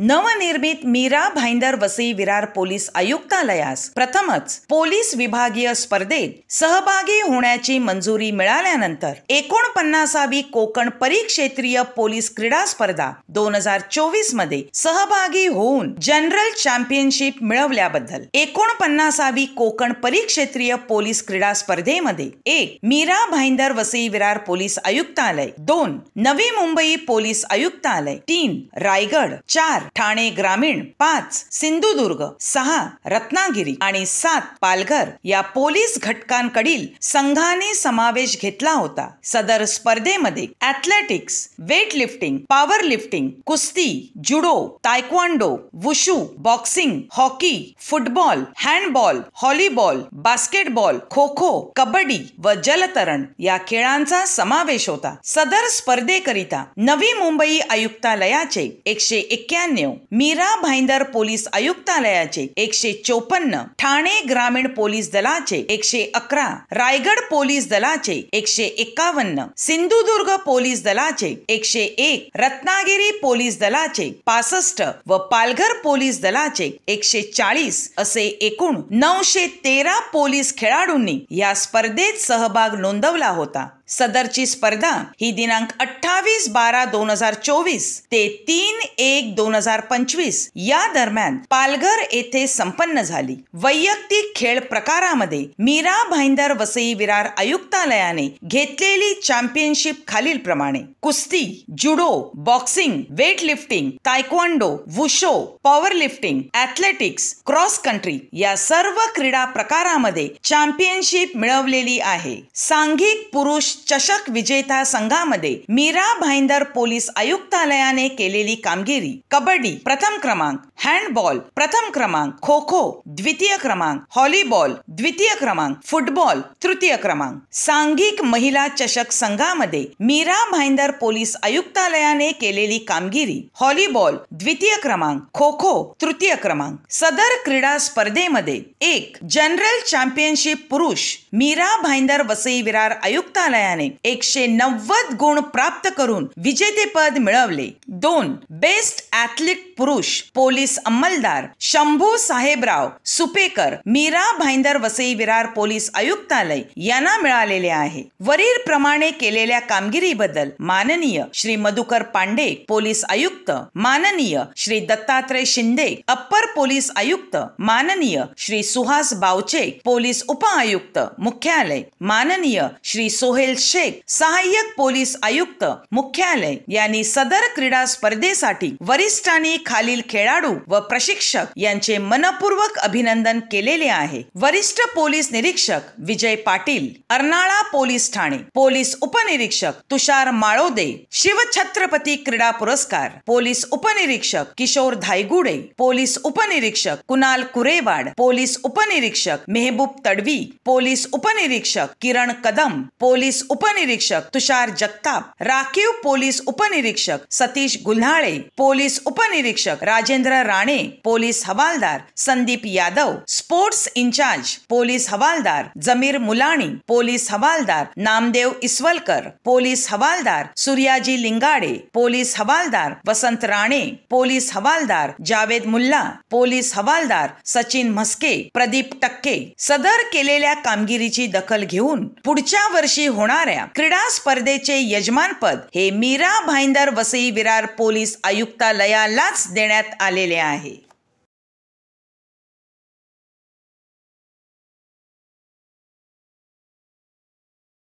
नवनिर्मित मीरा भाईंदर वसई विरार पोलीस आयुक्तालयास प्रथमच पोलीस विभागीय स्पर्धेत सहभागी होण्याची मंजुरी मिळाल्यानंतर 49वी कोकण परिक्षेत्रीय पोलीस क्रीडा स्पर्धा 2024 मध्ये सहभागी होऊन जनरल चॅम्पियनशिप मिळवल्याबद्दल 49वी कोकण परिक्षेत्रीय पोलीस क्रीडा स्पर्धेमध्ये 1. मीरा भाईंदर वसई विरार पोलीस आयुक्तालय, 2. नवी मुंबई पोलीस आयुक्तालय, 3. रायगड, 4. ठाणे ग्रामीण, 5. सिंधुदुर्ग, 6. रत्नागिरी आणि 7. पालघर या पोलीस घटकांकडील संघाने समावेश घेतला होता. सदर स्पर्धेमध्ये athletics, weight lifting, power lifting, कुस्ती, judo, taekwondo, wushu, boxing, hockey, football, handball, volleyball, basketball, kho kho, kabaddi व जलतरण या खेळांचा समावेश होता. सदर स्पर्धेकरिता नवी मुंबई आयुक्तालयाचे 191, मीरा भाईंदर पोलीस आयुक्तालयाचे 154, ठाणे ग्रामीण पोलीस दलाचे 111, रायगड पोलीस दलाचे 151, सिंधुदुर्ग पोलीस दलाचे 101, रत्नागिरी पोलीस दलाचे 65 व पालघर पोलीस दलाचे 140 असे एकूण 913 पोलीस खेळाडूंनी या स्पर्धेत सहभाग नोंदवला होता. सदरची स्पर्धा ही दिनांक 28/12/2024 ते 3/1/2025 या दरम्यान पालघर येथे संपन्न झाली. वैयक्तिक खेळ प्रकारामध्ये मीरा भाईंदर वसई विरार आयुक्तालयाने घेतलेली चॅम्पियनशिप खालील प्रमाणे: कुस्ती, judo, boxing, weight lifting, taekwondo, wushu, power lifting, athletics, cross country या सर्व क्रीडा प्रकारामध्ये चॅम्पियनशिप मिळवलेली आहे. सांघिक पुरुष चषक विजेता संघामध्ये मीरा भाईंदर पोलीस आयुक्तालयाने केलेली कामगिरी: कबड्डी प्रथम क्रमांक, हँडबॉल प्रथम क्रमांक, खो खो द्वितीय क्रमांक, व्हॉलीबॉल द्वितीय क्रमांक, फुटबॉल तृतीय क्रमांक. सांघिक महिला चषक संघामध्ये मीरा भाईंदर पोलीस आयुक्तालयाने केलेली कामगिरी: व्हॉलीबॉल द्वितीय क्रमांक, खो खो तृतीय क्रमांक. सदर क्रीडा स्पर्धेमध्ये 1. जनरल चॅम्पियनशिप पुरुष मीरा भाईंदर वसई विरार आयुक्तालयाने 190 गुण प्राप्त करून विजेतेपद मिळवले. 2. बेस्ट ॲथलीट पुरुष पोलीस अंमलदार शंभू साहेबराव सुपेकर मीरा भाईंदर वसई विरार पोलीस आयुक्तालय यांना मिळालेले आहे. वरील प्रमाणे केलेल्या कामगिरीबद्दल माननीय श्री मधुकर पांडे पोलीस आयुक्त, माननीय श्री दत्तात्रय शिंदे अप्पर पोलीस आयुक्त, माननीय श्री सुहास बावचे पोलीस उपआयुक्त मुख्यालय, माननीय श्री सोहेल शेख सहाय्यक पोलीस आयुक्त मुख्यालय यांनी सदर क्रीडा स्पर्धेसाठी वरिष्ठांनी खालील खेळाडू व प्रशिक्षक यांचे मनपूर्वक अभिनंदन केलेले आहे. वरिष्ठ पोलीस निरीक्षक विजय पाटील, अर्नाळा पोलीस ठाणे. पोलीस उपनिरीक्षक तुषार माळोदे, शिवछत्रपती क्रीडा पुरस्कार. पोलीस उपनिरीक्षक किशोर धायगुडे, पोलीस उपनिरीक्षक कुणाल कुरेवाड, पोलीस उपनिरीक्षक मेहबूब तडवी, पोलीस उपनिरीक्षक किरण कदम, पोलीस उपनिरीक्षक तुषार जगताप, राखीव पोलीस उपनिरीक्षक सतीश गुल्हाळे, पोलीस उपनिरीक्षक राजेंद्र राणे, पोलीस हवालदार Sandeep Yadav, sports incharge police हवालदार जमीर मुलाणी, पोलीस हवालदार नामदेव इसवलकर, पोलीस हवालदार सूर्याजी लिंगाडे, पोलीस हवालदार वसंत राणे, पोलीस हवालदार जावेद मुल्ला, पोलीस हवालदार सचिन म्हस्के, प्रदीप टक्के. सदर केलेल्या कामगिरीची दखल घेऊन पुढच्या वर्षी होणाऱ्या क्रीडा स्पर्धेचे यजमानपद हे मीरा भाईंदर वसई विरार पोलीस आयुक्तालयालाच देण्यात आलेले आहे.